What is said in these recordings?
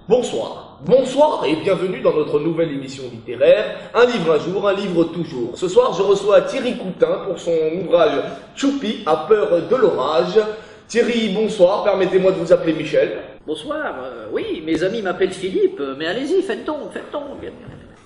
Bonsoir. Bonsoir et bienvenue dans notre nouvelle émission littéraire, un livre un jour, un livre toujours. Ce soir, je reçois Thierry Coutin pour son ouvrage Choupi a peur de l'orage. Thierry, bonsoir, permettez-moi de vous appeler Michel. Bonsoir, oui, mes amis m'appellent Philippe, mais allez-y, faites donc.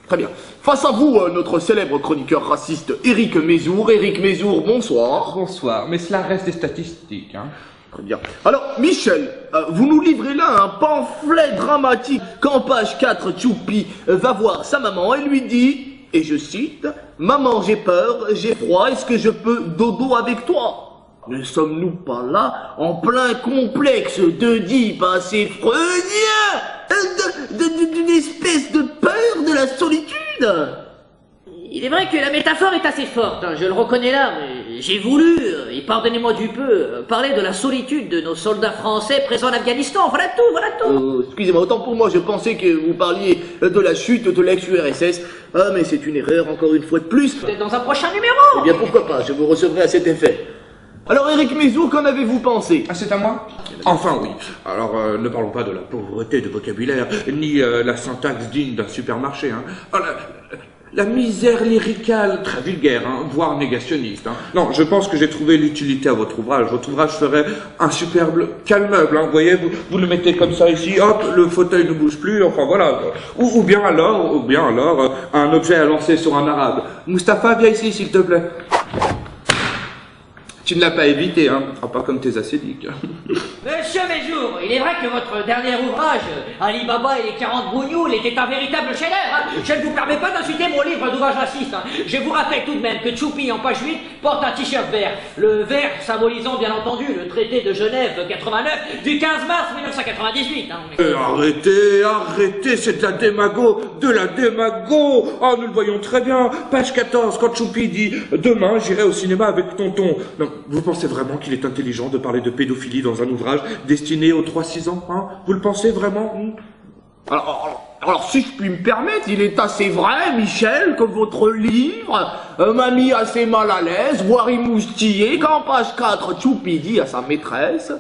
Très bien. Face à vous, notre célèbre chroniqueur raciste Éric Mézour. Éric Mézour, bonsoir. Bonsoir, mais cela reste des statistiques, hein. Très bien. Alors, Michel, vous nous livrez là un pamphlet dramatique qu'en page 4, Choupi va voir sa maman et lui dit, et je cite, « Maman, j'ai peur, j'ai froid, est-ce que je peux dodo avec toi ?» Ne sommes-nous pas là en plein complexe d'Oedipe assez freudien d'une espèce de peur de la solitude? Il est vrai que la métaphore est assez forte, hein, je le reconnais là, mais j'ai voulu, et pardonnez-moi du peu, parler de la solitude de nos soldats français présents en Afghanistan, voilà tout. Excusez-moi, autant pour moi, je pensais que vous parliez de la chute de l'ex-URSS. Ah, mais c'est une erreur, encore une fois de plus. Peut-être dans un prochain numéro. Eh bien, pourquoi pas, je vous recevrai à cet effet. Alors, Éric Mézour, qu'en avez-vous pensé? Ah, c'est à moi? Enfin oui. Alors ne parlons pas de la pauvreté de vocabulaire, ni la syntaxe digne d'un supermarché. Hein. Oh, la misère lyricale, très vulgaire, hein, voire négationniste. Hein. Non, je pense que j'ai trouvé l'utilité à votre ouvrage. Votre ouvrage ferait un superbe calmeuble. Hein. Vous voyez, vous le mettez comme ça ici, hop, le fauteuil ne bouge plus, enfin voilà. Ou bien alors, un objet à lancer sur un arabe. Mustapha, viens ici, s'il te plaît. Tu ne l'as pas évité, hein, pas comme tes acédiques. Monsieur Mézour, il est vrai que votre dernier ouvrage, Ali Baba et les 40 bougnoules, était un véritable chef-d'œuvre. Hein. Je ne vous permets pas d'insulter mon livre d'ouvrage raciste. Hein. Je vous rappelle tout de même que Choupi, en page 8, porte un t-shirt vert. Le vert symbolisant, bien entendu, le traité de Genève 89 du 15 mars 1998. Hein. Arrêtez, c'est de la démago. Oh, nous le voyons très bien. Page 14, quand Choupi dit « Demain, j'irai au cinéma avec tonton ». Donc, vous pensez vraiment qu'il est intelligent de parler de pédophilie dans un ouvrage destiné aux 3-6 ans, hein? Vous le pensez vraiment? Alors, si je puis me permettre, il est assez vrai, Michel, que votre livre m'a mis assez mal à l'aise, voire émoustillé, quand page 4, Choupi dit à sa maîtresse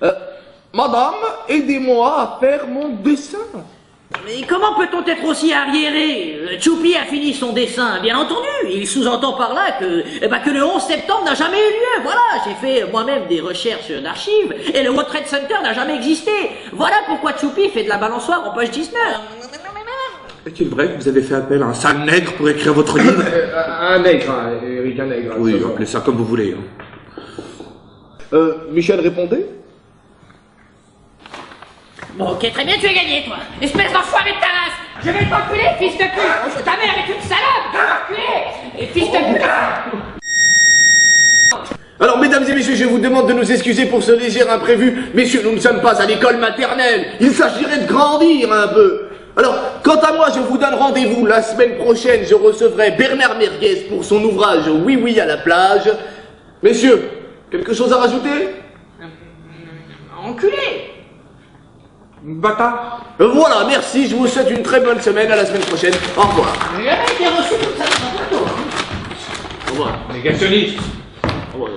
« Madame, aidez-moi à faire mon dessin ». Mais comment peut-on être aussi arriéré? Choupi a fini son dessin, bien entendu. Il sous-entend par là que le 11 septembre n'a jamais eu lieu. Voilà, j'ai fait moi-même des recherches d'archives et le World Trade Center n'a jamais existé. Voilà pourquoi Choupi fait de la balançoire en page 19. Est-il vrai que vous avez fait appel à un sale nègre pour écrire votre livre? Un nègre, hein, Eric, un nègre. Oui, appelez ça comme vous voulez. Hein. Michel répondait? Bon, ok, très bien, tu as gagné, toi. Espèce d'enfoiré de ta race. Je vais t'enculer, fils de pute. Ta mère est une salope. Je vais t'enculer. Et fils de pute. Alors, mesdames et messieurs, je vous demande de nous excuser pour ce léger imprévu. Messieurs, nous ne sommes pas à l'école maternelle. Il s'agirait de grandir un peu. Alors, quant à moi, je vous donne rendez-vous la semaine prochaine. Je recevrai Bernard Merguez pour son ouvrage Oui, oui à la plage. Messieurs, quelque chose à rajouter? Enculé. Bâtard. Voilà, merci, je vous souhaite une très bonne semaine, à la semaine prochaine. Au revoir. J'ai jamais été reçu comme ça dans un bateau. Au revoir. Négationniste. Au revoir.